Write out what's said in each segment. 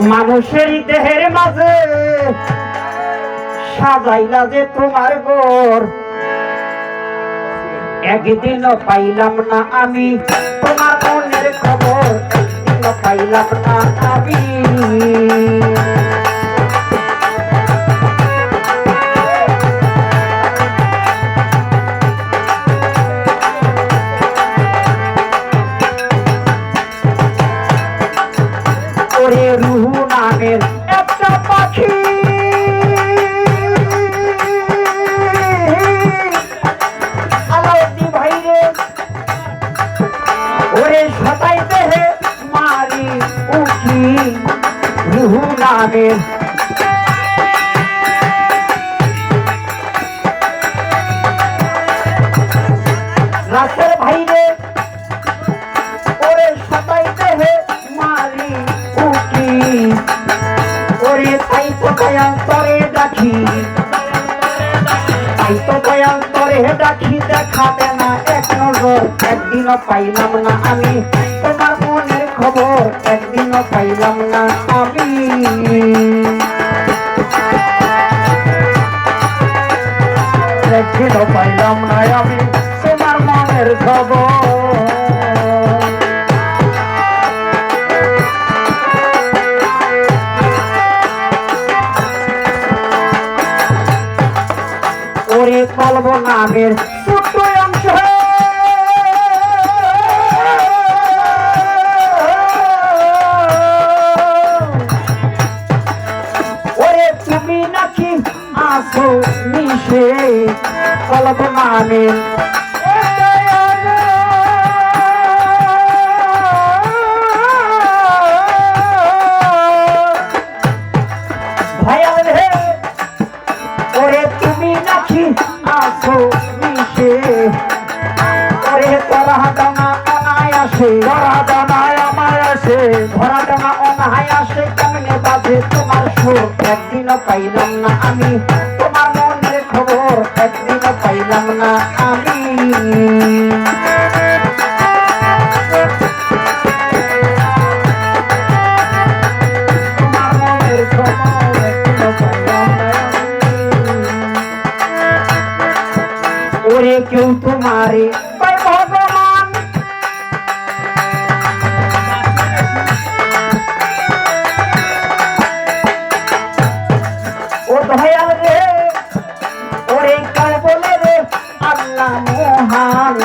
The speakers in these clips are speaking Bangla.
মানুষের দেহের মাঝে সাজাইলা যে তোমার ঘর, একদিনও পাইলাম না আমি তোমার মনের খবর, একদিনও পাইলাম না আমি। ওরে রুহু নামের একটা পাখি আলাউদ্দিন ভাইরে ওরে সতাইতে হে মারি উঠি রুহু নামের রাসেল ভাইরে ওরে সতাইতে হে মারি উঠি ওরে তাই তো দয়াল তরে ডাকি, তাই তো দয়াল তরে ডাকি দেখাবে না এক নজর, একদিনও পাইলাম না আমি তোমার মনের খবর, একদিনও পাইলাম না আমি। একদিনও পাইলাম না আমি তোমার মনের খবর। ওরে কলব নামের ছোট্ট অংশ ওরে তুমি নাকি আসো মিশে কলব নামের ভয়াল রে ওরে তুমি নাকি আসো মিশে ওরে তোরা দানা অনায় আসে, ধরা দানায় আমায় আসে, ধরা দানা অনায় আসে কেমনে বাজে তোমার সুর, একদিনও পাইলাম না আমি তোমার মনের খবর, একদিনও পাইলাম না আমি। তোমার মনের খবর একদিনও পাইলাম না ওরে কেউ তোমারে ভগবান ও দয়াল রে ওরে কেউ বলে রে আল্লাহ মহান,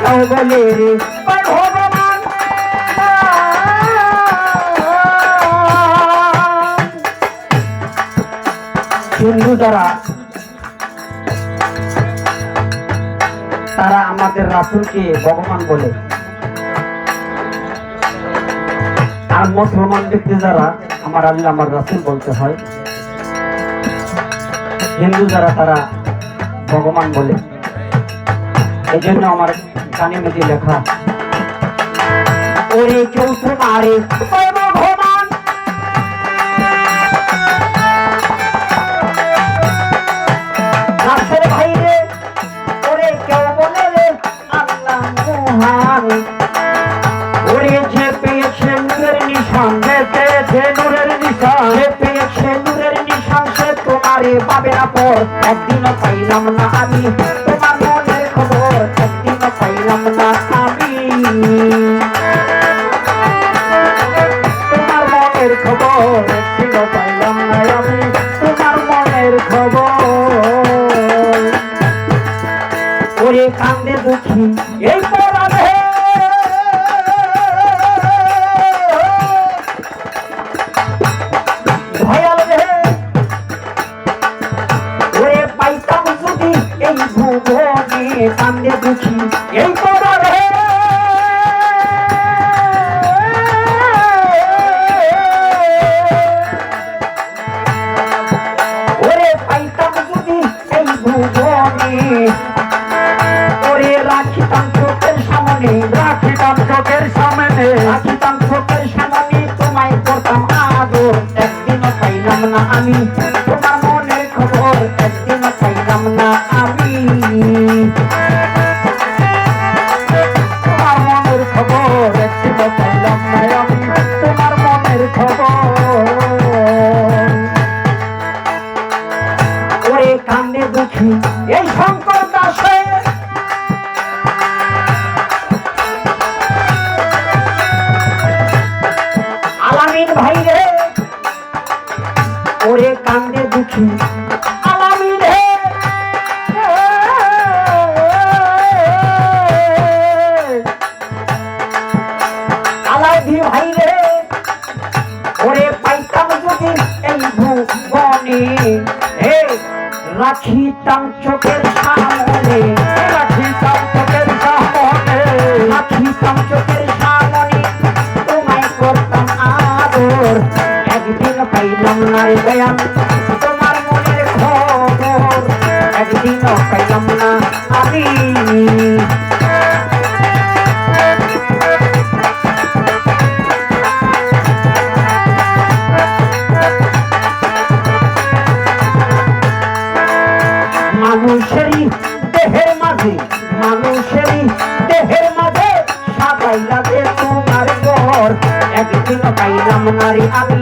কেউ বলে রে ভগবান। হিন্দু যারা তারা আমাদের রাসূলকে ভগবান বলে, আর মুসলমান ব্যক্তি যারা আমার আল্লাহ আমার রাসূল বলতে হয়। হিন্দু যারা তারা ভগবান বলে, এই জন্য আমার গানে মেঝে লেখা ওরে কেউ তোমারে ভগবান রাসূল ভাইরে ওরে কেউ বলে রে আল্লাহ মহান, ওরে যে পেয়েছে নূরের নিশান, যে পেয়েছে নূরের নিশান, যে পেয়েছে নূরের নিশান সে তোমারে পাবে না পর, একদিনও পাইলাম না আমি তোমার মনের খবর, একদিনও পাইলাম না আমি তোমার মনের খবর, একদিনও পাইলাম না আমি তোমার মনের খবর। ওরে কান্দে দুঃখী এই পরাণে ভয়াল রে ওরে পাইতাম যদি এই ভুবনে, কান্দে দুঃখী এই পরাণে ওরে পাইতাম যদি এই ভুবনে ওরে রাখিতাম চোখের সামনে, রাখিতাম চোখের সামনে, রাখিতাম চোখের সামনে তোমায় করতাম আদর, একদিনও পাইলাম না আমি তোমার মনের খবর, একদিনও পাইলাম না আমি তোমার মনের খবর, একদিনও পাইলাম না আমি তোমার মনের খবর। সাউদি ভাই রে ওরে পাইতাম যদি এই ভুবনে হে রাখিতাম চোখের সামনে রাখিতাম চোখের সামনে রাখিতাম চোখের সামনে তোমায় করতাম আদর একদিন পাইলাম না রে দয়াল তোমার মনের খবর একদিনও পাইলাম না আমি মানুষেরই দেহের মাঝে মানুষেরই দেহের মাঝে সাজাইলা যে তোমার ঘর একদিন পাইলাম নারী আমি